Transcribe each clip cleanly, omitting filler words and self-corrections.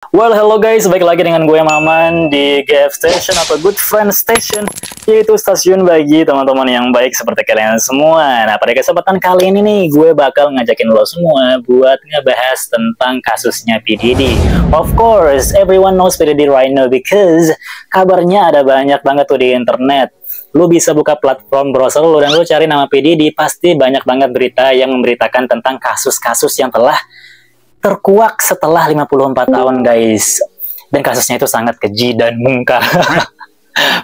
Well, hello guys, balik lagi dengan gue Maman di GF Station atau Good Friend Station, yaitu stasiun bagi teman-teman yang baik seperti kalian semua. Nah, pada kesempatan kali ini nih, gue bakal ngajakin lo semua buat ngebahas tentang kasusnya P. Diddy. Of course, everyone knows P. Diddy right now because kabarnya ada banyak banget tuh di internet. Lu bisa buka platform browser lu dan lu cari nama P. Diddy, pasti banyak banget berita yang memberitakan tentang kasus-kasus yang telah terkuak setelah 54 tahun guys, dan kasusnya itu sangat keji dan mungkar.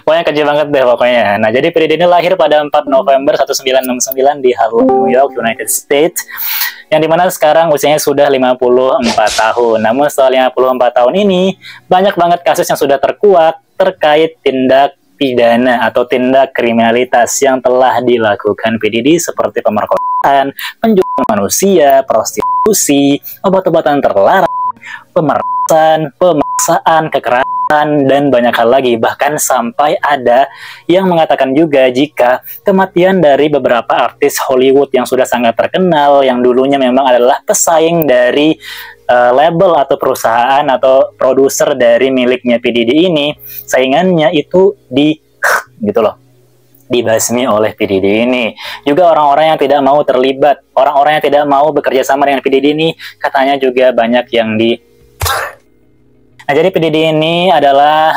Pokoknya keji banget deh pokoknya. Nah, jadi P. Diddy ini lahir pada 4 November 1969 di Harlem, New York, United States, yang dimana sekarang usianya sudah 54 tahun. Namun setelah 54 tahun ini, banyak banget kasus yang sudah terkuak terkait tindak pidana atau tindak kriminalitas yang telah dilakukan P. Diddy seperti pemerkosaan, penjualan manusia, prostitusi, obat-obatan terlarang, pemerasan, pemaksaan, kekerasan, dan banyak hal lagi. Bahkan sampai ada yang mengatakan juga jika kematian dari beberapa artis Hollywood yang sudah sangat terkenal, yang dulunya memang adalah pesaing dari label atau perusahaan atau produser dari miliknya P. Diddy ini, saingannya itu dibasmi oleh P. Diddy ini. Juga orang-orang yang tidak mau terlibat, orang-orang yang tidak mau bekerja sama dengan P. Diddy ini, katanya juga banyak yang Nah, jadi P. Diddy ini adalah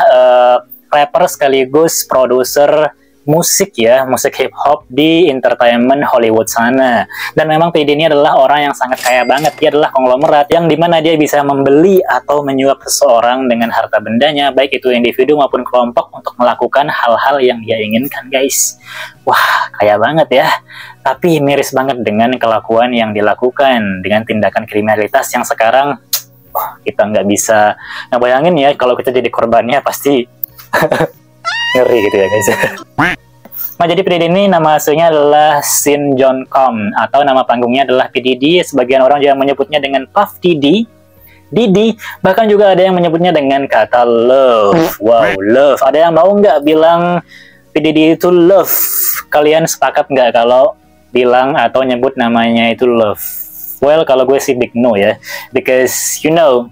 rapper sekaligus produser musik ya, musik hip hop di entertainment Hollywood sana. Dan memang P. Diddy ini adalah orang yang sangat kaya banget. Dia adalah konglomerat yang dimana dia bisa membeli atau menyuap seseorang dengan harta bendanya, baik itu individu maupun kelompok, untuk melakukan hal-hal yang dia inginkan guys. Wah, kaya banget ya. Tapi miris banget dengan kelakuan yang dilakukan, dengan tindakan kriminalitas yang sekarang kita nggak bisa ngebayangin ya, kalau kita jadi korbannya pasti ngeri gitu ya guys. Nah, jadi P. Diddy ini nama aslinya adalah Sean John Combs, atau nama panggungnya adalah P. Diddy. Sebagian orang juga menyebutnya dengan Puff Diddy, Diddy, bahkan juga ada yang menyebutnya dengan kata love. Wow, love. Ada yang mau nggak bilang P. Diddy itu love? Kalian sepakat nggak kalau bilang atau nyebut namanya itu love? Well, kalau gue sih big no ya, because you know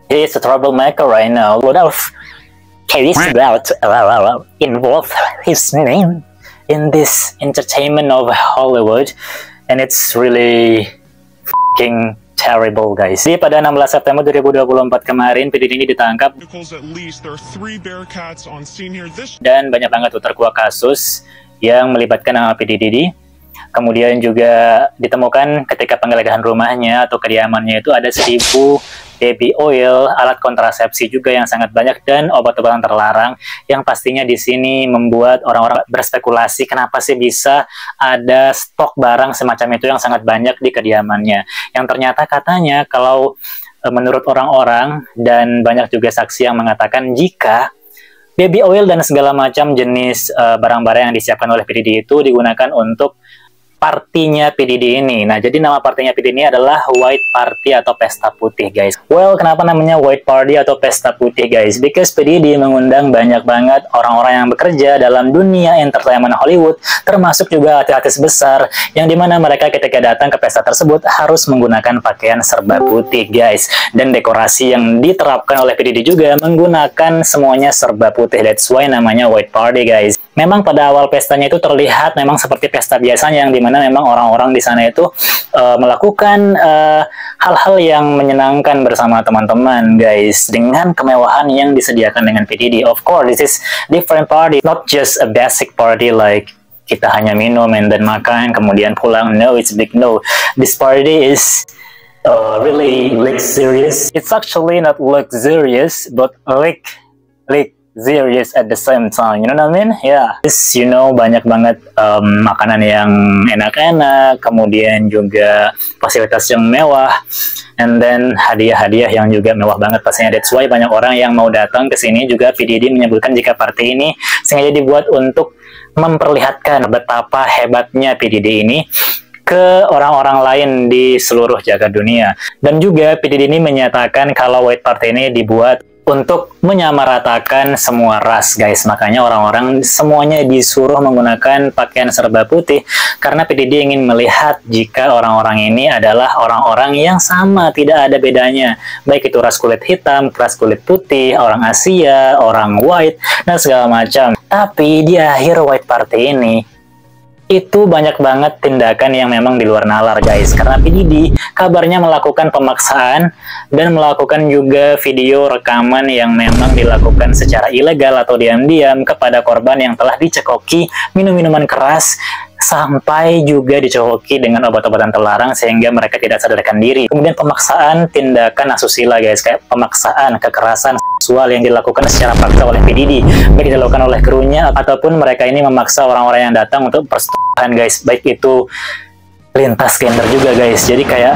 he is a troublemaker right now. What else? He's about involve his name in this entertainment of Hollywood, and it's really fucking terrible guys. Jadi pada 16 September 2024 kemarin, P. Diddy ini ditangkap dan banyak banget tuh terkuak kasus yang melibatkan nama P. Diddy. Kemudian juga ditemukan ketika penggeledahan rumahnya atau kediamannya itu ada 1000 baby oil, alat kontrasepsi juga yang sangat banyak, dan obat-obatan terlarang, yang pastinya di sini membuat orang-orang berspekulasi kenapa sih bisa ada stok barang semacam itu yang sangat banyak di kediamannya. Yang ternyata katanya kalau menurut orang-orang dan banyak juga saksi yang mengatakan jika baby oil dan segala macam jenis barang-barang yang disiapkan oleh P. Diddy itu digunakan untuk partinya P. Diddy ini. Nah, jadi nama partinya P. Diddy ini adalah White Party atau Pesta Putih, guys. Well, kenapa namanya White Party atau Pesta Putih, guys? Because P. Diddy mengundang banyak banget orang-orang yang bekerja dalam dunia entertainment Hollywood, termasuk juga artis-artis besar, yang dimana mereka ketika datang ke pesta tersebut harus menggunakan pakaian serba putih, guys. Dan dekorasi yang diterapkan oleh P. Diddy juga menggunakan semuanya serba putih. That's why namanya White Party, guys. Memang pada awal pestanya itu terlihat memang seperti pesta biasanya, yang dimana memang orang-orang di sana itu melakukan hal-hal yang menyenangkan bersama teman-teman guys, dengan kemewahan yang disediakan dengan P. Diddy. Of course, this is different party, not just a basic party like kita hanya minum and then makan kemudian pulang. No, it's big no. This party is really luxurious. It's actually not luxurious, but serious at the same time, you know what I mean? Yeah, you know, banyak banget makanan yang enak-enak, kemudian juga fasilitas yang mewah, and then hadiah-hadiah yang juga mewah banget pastinya. That's why banyak orang yang mau datang ke sini. Juga P. Diddy menyebutkan jika party ini sengaja dibuat untuk memperlihatkan betapa hebatnya P. Diddy ini ke orang-orang lain di seluruh jagat dunia. Dan juga P. Diddy ini menyatakan kalau White Party ini dibuat untuk menyamaratakan semua ras, guys. Makanya orang-orang semuanya disuruh menggunakan pakaian serba putih karena PDD ingin melihat jika orang-orang ini adalah orang-orang yang sama, tidak ada bedanya. Baik itu ras kulit hitam, ras kulit putih, orang Asia, orang white, dan segala macam. Tapi di akhir White Party ini, itu banyak banget tindakan yang memang di luar nalar, guys. Karena PDD kabarnya melakukan pemaksaan dan melakukan juga video rekaman yang memang dilakukan secara ilegal atau diam-diam kepada korban yang telah dicekoki minum-minuman keras, sampai juga dicekoki dengan obat-obatan terlarang sehingga mereka tidak sadarkan diri. Kemudian pemaksaan tindakan asusila, guys, kayak pemaksaan kekerasan seksual yang dilakukan secara paksa oleh PDD, baik dilakukan oleh krunya ataupun mereka ini memaksa orang-orang yang datang untuk persetubuhan, guys, baik itu lintas gender juga, guys. Jadi kayak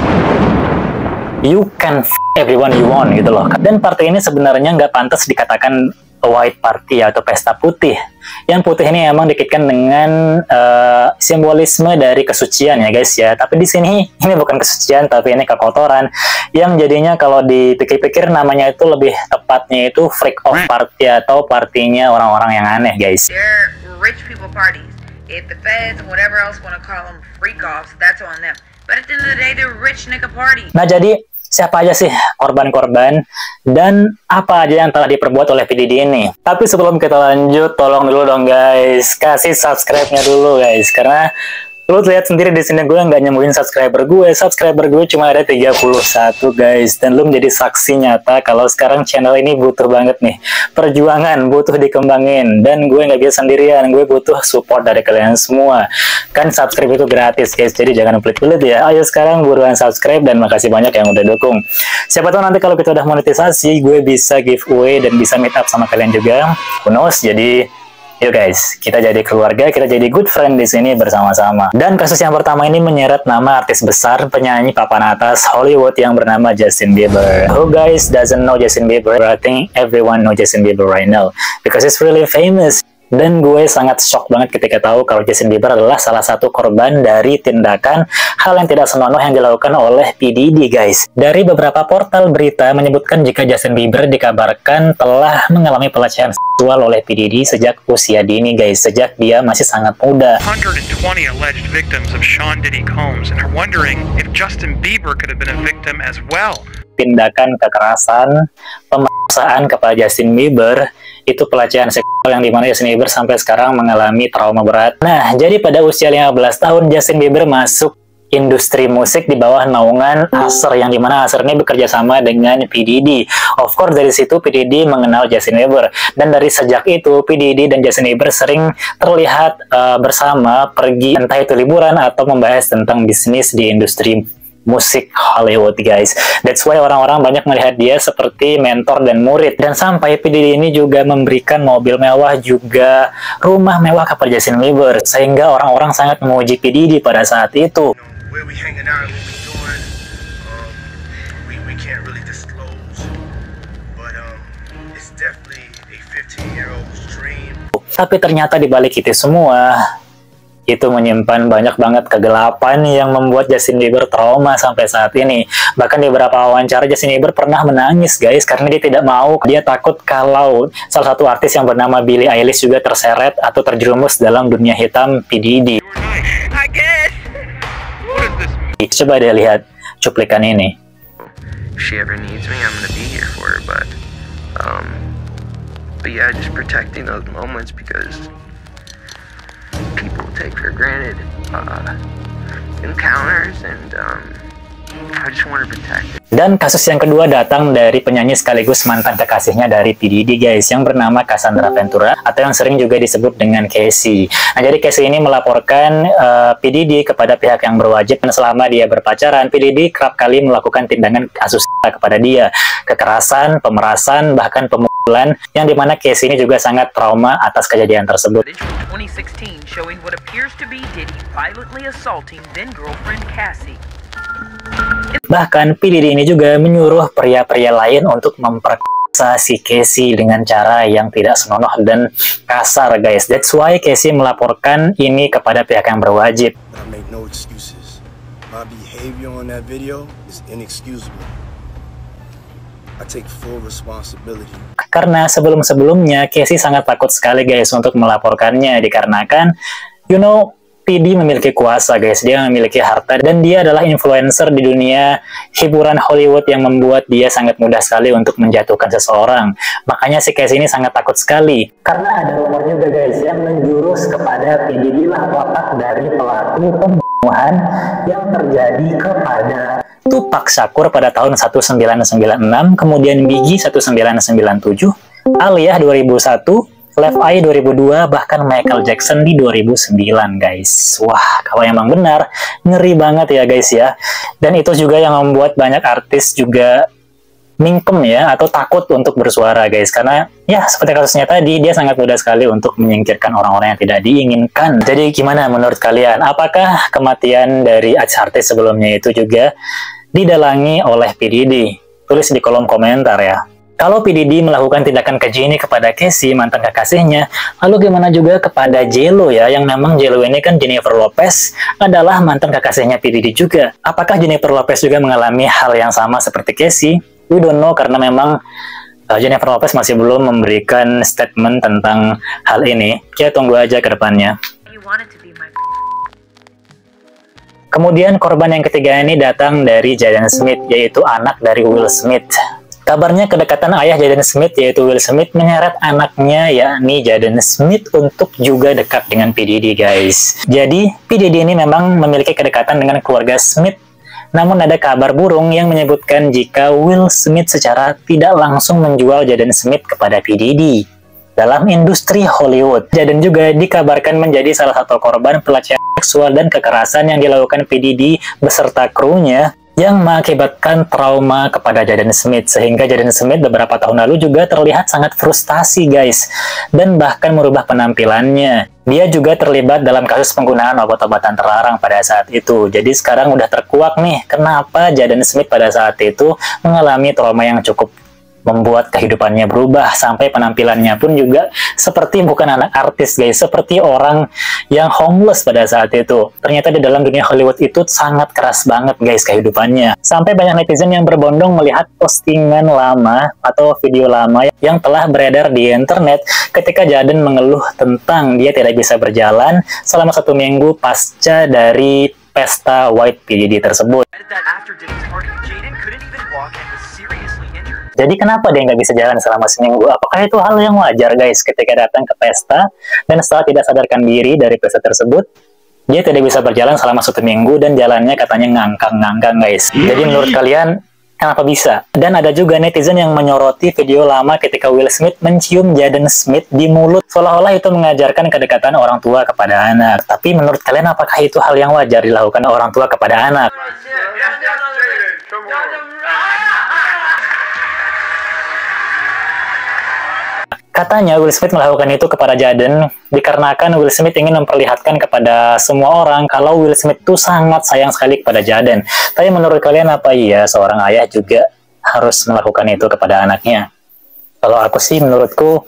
you can everyone you want gitu loh. Dan party ini sebenarnya nggak pantas dikatakan White Party atau pesta putih. Yang putih ini emang dikaitkan dengan simbolisme dari kesucian ya, guys ya. Tapi di sini ini bukan kesucian, tapi ini kekotoran. Yang jadinya kalau dipikir-pikir namanya itu lebih tepatnya itu freak off party atau partinya orang-orang yang aneh, guys. They're rich people parties. If the feds and whatever else want to call them freak offs, that's on them. But at the end of the day, they're rich nigga parties. Nah, jadi siapa aja sih korban-korban dan apa aja yang telah diperbuat oleh PDD ini? Tapi sebelum kita lanjut, tolong dulu dong guys, kasih subscribe-nya dulu guys, karena lu lihat sendiri di sini gue nggak nyembuhin subscriber gue cuma ada 31 guys, dan lu menjadi saksi nyata kalau sekarang channel ini butuh banget nih perjuangan, butuh dikembangin, dan gue nggak bisa sendirian, gue butuh support dari kalian semua. Kan subscribe itu gratis guys, jadi jangan pelit-pelit ya. Ayo sekarang buruan subscribe dan makasih banyak yang udah dukung. Siapa tahu nanti kalau kita udah monetisasi, gue bisa giveaway dan bisa meet up sama kalian juga. Who knows? Jadi yuk guys, kita jadi keluarga, kita jadi good friend di sini bersama-sama. Dan kasus yang pertama ini menyeret nama artis besar, penyanyi papan atas Hollywood yang bernama Justin Bieber. Who guys doesn't know Justin Bieber? I think everyone know Justin Bieber right now because he's really famous. Dan gue sangat shock banget ketika tahu kalau Justin Bieber adalah salah satu korban dari tindakan hal yang tidak senonoh yang dilakukan oleh PDD, guys. Dari beberapa portal berita menyebutkan jika Justin Bieber dikabarkan telah mengalami pelecehan seksual oleh PDD sejak usia dini, guys. Sejak dia masih sangat muda. 120 alleged victims of Sean Diddy Combs and are wondering if Justin Bieber could have been a victim as well. Tindakan kekerasan, pemaksaan kepada Justin Bieber itu pelecehan seksual yang dimana Justin Bieber sampai sekarang mengalami trauma berat. Nah, jadi pada usia 15 tahun Justin Bieber masuk industri musik di bawah naungan Usher, yang dimana Usher ini bekerja sama dengan PDD. Of course dari situ PDD mengenal Justin Bieber, dan dari sejak itu PDD dan Justin Bieber sering terlihat bersama pergi entah itu liburan atau membahas tentang bisnis di industri musik Hollywood, guys. That's why orang-orang banyak melihat dia seperti mentor dan murid. Dan sampai PDD ini juga memberikan mobil mewah juga rumah mewah kepada Justin Bieber, sehingga orang-orang sangat memuji PDD pada saat itu. Tapi ternyata di balik itu semua itu menyimpan banyak banget kegelapan yang membuat Justin Bieber trauma sampai saat ini. Bahkan di beberapa wawancara Justin Bieber pernah menangis, guys, karena dia tidak mau, dia takut kalau salah satu artis yang bernama Billie Eilish juga terseret atau terjerumus dalam dunia hitam PDD. Coba deh lihat cuplikan ini. If she ever needs me, I'm gonna be here for her, but yeah, just protecting those moments because people take for granted encounters, and I just want to protect it. Dan kasus yang kedua datang dari penyanyi sekaligus mantan kekasihnya dari PDD, guys, yang bernama Cassandra Ventura atau yang sering juga disebut dengan Casey. Nah, jadi Casey ini melaporkan PDD kepada pihak yang berwajib, dan selama dia berpacaran, PDD kerap kali melakukan tindakan asusila kepada dia, kekerasan, pemerasan, bahkan pemukulan, yang dimana Casey ini juga sangat trauma atas kejadian tersebut. 2016 showing what appears to be Diddy violently assaulting then girlfriend Cassie. Bahkan PDD ini juga menyuruh pria-pria lain untuk memperkosa si Casey dengan cara yang tidak senonoh dan kasar, guys. That's why Casey melaporkan ini kepada pihak yang berwajib. I make no excuses. My behavior on that video is inexcusable. I take full responsibility. Karena sebelum-sebelumnya Casey sangat takut sekali guys untuk melaporkannya, dikarenakan PD memiliki kuasa guys, dia memiliki harta, dan dia adalah influencer di dunia hiburan Hollywood yang membuat dia sangat mudah sekali untuk menjatuhkan seseorang. Makanya si Casey ini sangat takut sekali. Karena ada rumor juga guys yang menjurus kepada PD lah otak dari pelaku pembunuhan yang terjadi kepada Tupac Shakur pada tahun 1996, kemudian Biggie 1997, Aaliyah 2001, Left Eye 2002, bahkan Michael Jackson di 2009 guys. Wah, kalau emang benar, ngeri banget ya guys ya. Dan itu juga yang membuat banyak artis juga mingkem ya, atau takut untuk bersuara guys. Karena ya seperti kasusnya tadi, dia sangat mudah sekali untuk menyingkirkan orang-orang yang tidak diinginkan. Jadi gimana menurut kalian? Apakah kematian dari artis sebelumnya itu juga didalangi oleh P. Diddy? Tulis di kolom komentar ya. Kalau P. Diddy melakukan tindakan keji ini kepada Casey, mantan kekasihnya, lalu gimana juga kepada J.Lo ya, yang memang J.Lo ini kan Jennifer Lopez adalah mantan kekasihnya P. Diddy juga. Apakah Jennifer Lopez juga mengalami hal yang sama seperti Casey? We don't know, karena memang Jennifer Lopez masih belum memberikan statement tentang hal ini. Kita tunggu aja ke depannya. Kemudian korban yang ketiga ini datang dari Jaden Smith, yaitu anak dari Will Smith. Kabarnya kedekatan ayah Jaden Smith yaitu Will Smith menyeret anaknya yakni Jaden Smith untuk juga dekat dengan P. Diddy guys. Jadi P. Diddy ini memang memiliki kedekatan dengan keluarga Smith. Namun ada kabar burung yang menyebutkan jika Will Smith secara tidak langsung menjual Jaden Smith kepada P. Diddy. Dalam industri Hollywood, Jaden juga dikabarkan menjadi salah satu korban pelecehan seksual dan kekerasan yang dilakukan P. Diddy beserta krunya, yang mengakibatkan trauma kepada Jaden Smith, sehingga Jaden Smith beberapa tahun lalu juga terlihat sangat frustasi guys, dan bahkan merubah penampilannya. Dia juga terlibat dalam kasus penggunaan obat-obatan terlarang pada saat itu. Jadi sekarang udah terkuak nih, kenapa Jaden Smith pada saat itu mengalami trauma yang cukup membuat kehidupannya berubah, sampai penampilannya pun juga seperti bukan anak artis guys, seperti orang yang homeless pada saat itu. Ternyata di dalam dunia Hollywood itu sangat keras banget guys kehidupannya, sampai banyak netizen yang berbondong melihat postingan lama atau video lama yang telah beredar di internet ketika Jaden mengeluh tentang dia tidak bisa berjalan selama 1 minggu pasca dari pesta White P. Diddy tersebut. Jadi kenapa dia nggak bisa jalan selama seminggu? Apakah itu hal yang wajar guys ketika datang ke pesta dan setelah tidak sadarkan diri dari pesta tersebut, dia tidak bisa berjalan selama 1 minggu dan jalannya katanya ngangkang-ngangkang guys. Jadi menurut kalian kenapa bisa? Dan ada juga netizen yang menyoroti video lama ketika Will Smith mencium Jaden Smith di mulut, seolah-olah itu mengajarkan kedekatan orang tua kepada anak. Tapi menurut kalian apakah itu hal yang wajar dilakukan orang tua kepada anak? Katanya Will Smith melakukan itu kepada Jaden dikarenakan Will Smith ingin memperlihatkan kepada semua orang kalau Will Smith itu sangat sayang sekali kepada Jaden. Tapi menurut kalian apa iya seorang ayah juga harus melakukan itu kepada anaknya? Kalau aku sih, menurutku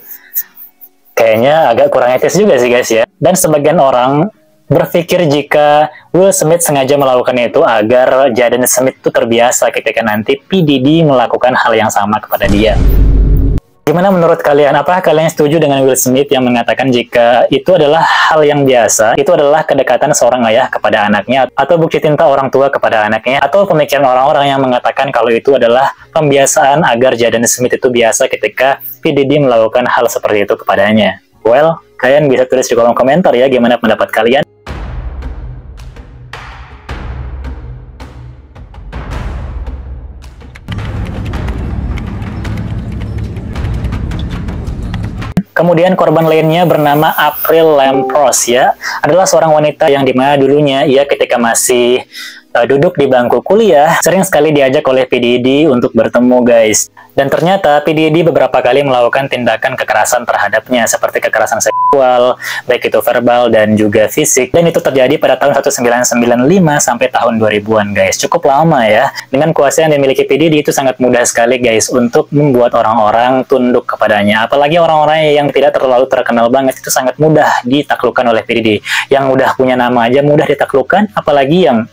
kayaknya agak kurang etis juga sih guys ya. Dan sebagian orang berpikir jika Will Smith sengaja melakukan itu agar Jaden Smith itu terbiasa ketika nanti P. Diddy melakukan hal yang sama kepada dia. Gimana menurut kalian? Apakah kalian setuju dengan Will Smith yang mengatakan jika itu adalah hal yang biasa, itu adalah kedekatan seorang ayah kepada anaknya, atau bukti cinta orang tua kepada anaknya, atau pemikiran orang-orang yang mengatakan kalau itu adalah pembiasaan agar Jaden Smith itu biasa ketika P. Diddy melakukan hal seperti itu kepadanya? Well, kalian bisa tulis di kolom komentar ya gimana pendapat kalian. Kemudian korban lainnya bernama April Lampros ya, adalah seorang wanita yang dimana dulunya ia ketika masih duduk di bangku kuliah sering sekali diajak oleh P. Diddy untuk bertemu guys. Dan ternyata P. Diddy beberapa kali melakukan tindakan kekerasan terhadapnya seperti kekerasan seksual, baik itu verbal dan juga fisik. Dan itu terjadi pada tahun 1995 sampai tahun 2000-an guys. Cukup lama ya. Dengan kuasa yang dimiliki P. Diddy itu sangat mudah sekali guys untuk membuat orang-orang tunduk kepadanya. Apalagi orang-orang yang tidak terlalu terkenal banget itu sangat mudah ditaklukkan oleh P. Diddy. Yang udah punya nama aja mudah ditaklukkan, apalagi yang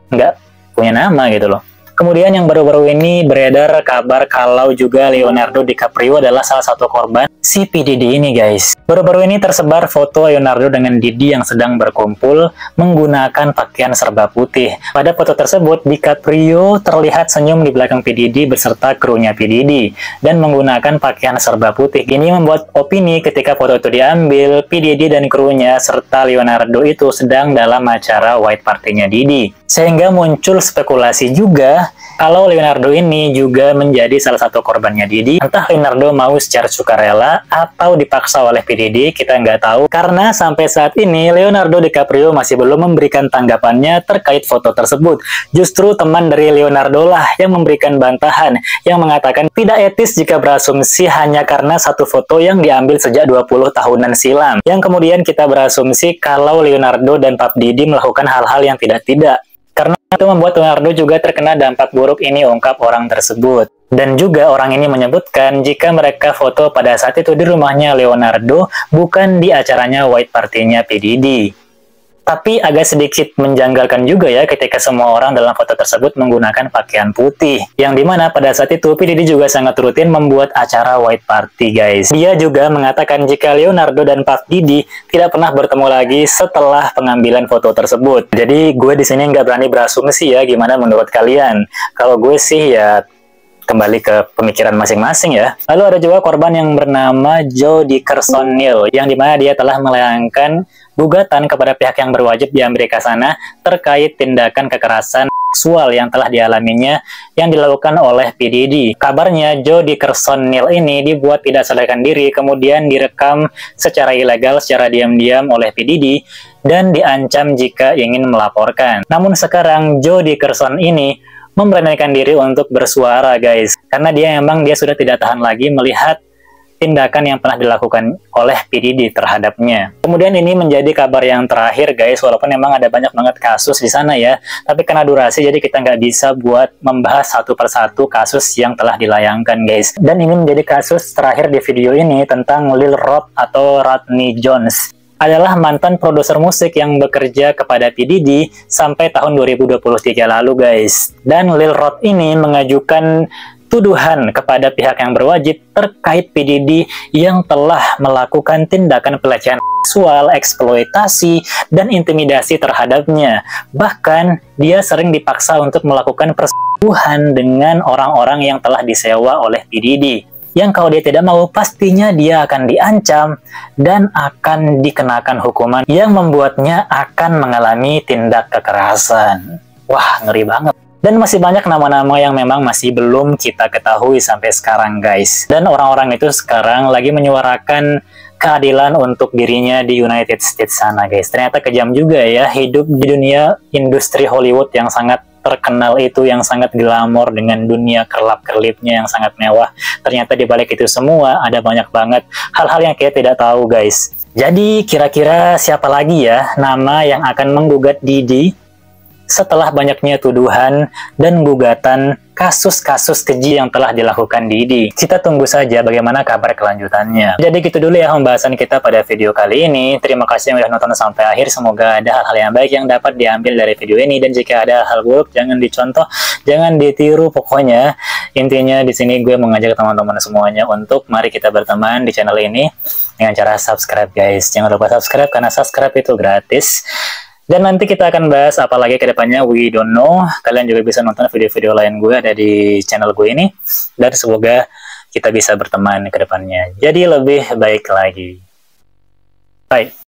nggak punya nama gitu loh. Kemudian yang baru-baru ini beredar kabar kalau juga Leonardo DiCaprio adalah salah satu korban si P. Diddy ini guys. Baru-baru ini tersebar foto Leonardo dengan Diddy yang sedang berkumpul menggunakan pakaian serba putih. Pada foto tersebut, DiCaprio terlihat senyum di belakang P. Diddy beserta krunya P. Diddy dan menggunakan pakaian serba putih. Ini membuat opini ketika foto itu diambil, P. Diddy dan krunya serta Leonardo itu sedang dalam acara White Party-nya Diddy. Sehingga muncul spekulasi juga kalau Leonardo ini juga menjadi salah satu korbannya Diddy. Entah Leonardo mau secara sukarela atau dipaksa oleh P. Diddy, kita nggak tahu. Karena sampai saat ini Leonardo DiCaprio masih belum memberikan tanggapannya terkait foto tersebut. Justru teman dari Leonardo lah yang memberikan bantahan, yang mengatakan tidak etis jika berasumsi hanya karena satu foto yang diambil sejak 20 tahunan silam. Yang kemudian kita berasumsi kalau Leonardo dan Puff Diddy melakukan hal-hal yang tidak-tidak. Karena itu membuat Leonardo juga terkena dampak buruk ini, ungkap orang tersebut. Dan juga orang ini menyebutkan jika mereka foto pada saat itu di rumahnya Leonardo, bukan di acaranya White Party-nya P. Diddy. Tapi agak sedikit menjanggalkan juga ya ketika semua orang dalam foto tersebut menggunakan pakaian putih. Yang dimana pada saat itu P. Diddy juga sangat rutin membuat acara White Party guys. Dia juga mengatakan jika Leonardo dan Puff Diddy tidak pernah bertemu lagi setelah pengambilan foto tersebut. Jadi gue di sini nggak berani berasumsi ya, gimana menurut kalian? Kalau gue sih ya kembali ke pemikiran masing-masing ya. Lalu ada juga korban yang bernama Joe Dickerson Neal, yang dimana dia telah melayangkan gugatan kepada pihak yang berwajib di Amerika sana terkait tindakan kekerasan seksual yang telah dialaminya yang dilakukan oleh P. Diddy. Kabarnya Joe Dickerson Neal ini dibuat tidak sadarkan diri, kemudian direkam secara ilegal, secara diam-diam oleh P. Diddy dan diancam jika ingin melaporkan. Namun sekarang Joe Dickerson ini memberanikan diri untuk bersuara guys, karena dia sudah tidak tahan lagi melihat tindakan yang pernah dilakukan oleh P. Diddy terhadapnya. Kemudian ini menjadi kabar yang terakhir guys, walaupun memang ada banyak banget kasus di sana ya, tapi karena durasi jadi kita nggak bisa buat membahas satu persatu kasus yang telah dilayangkan guys. Dan ini menjadi kasus terakhir di video ini tentang Lil Rod atau Rodney Jones. Adalah mantan produser musik yang bekerja kepada P. Diddy sampai tahun 2023 lalu guys. Dan Lil Rod ini mengajukan tuduhan kepada pihak yang berwajib terkait P. Diddy yang telah melakukan tindakan pelecehan seksual, eksploitasi, dan intimidasi terhadapnya. Bahkan dia sering dipaksa untuk melakukan perselingkuhan dengan orang-orang yang telah disewa oleh P. Diddy. Yang kalau dia tidak mau, pastinya dia akan diancam dan akan dikenakan hukuman yang membuatnya akan mengalami tindak kekerasan. Wah, ngeri banget. Dan masih banyak nama-nama yang memang masih belum kita ketahui sampai sekarang guys. Dan orang-orang itu sekarang lagi menyuarakan keadilan untuk dirinya di United States sana guys. Ternyata kejam juga ya hidup di dunia industri Hollywood yang sangat terkenal itu, yang sangat glamor dengan dunia kerlap-kerlipnya yang sangat mewah. Ternyata di balik itu semua ada banyak banget hal-hal yang kita tidak tahu guys. Jadi kira-kira siapa lagi ya nama yang akan menggugat Diddy setelah banyaknya tuduhan dan gugatan kasus-kasus keji yang telah dilakukan Diddy? Kita tunggu saja bagaimana kabar kelanjutannya. Jadi gitu dulu ya pembahasan kita pada video kali ini. Terima kasih yang udah nonton sampai akhir. Semoga ada hal-hal yang baik yang dapat diambil dari video ini, dan jika ada hal buruk jangan dicontoh, jangan ditiru pokoknya. Intinya di sini gue mengajak teman-teman semuanya untuk mari kita berteman di channel ini dengan cara subscribe guys. Jangan lupa subscribe karena subscribe itu gratis. Dan nanti kita akan bahas apa lagi ke depannya, we don't know. Kalian juga bisa nonton video-video lain gue ada di channel gue ini. Dan semoga kita bisa berteman ke depannya jadi lebih baik lagi. Bye.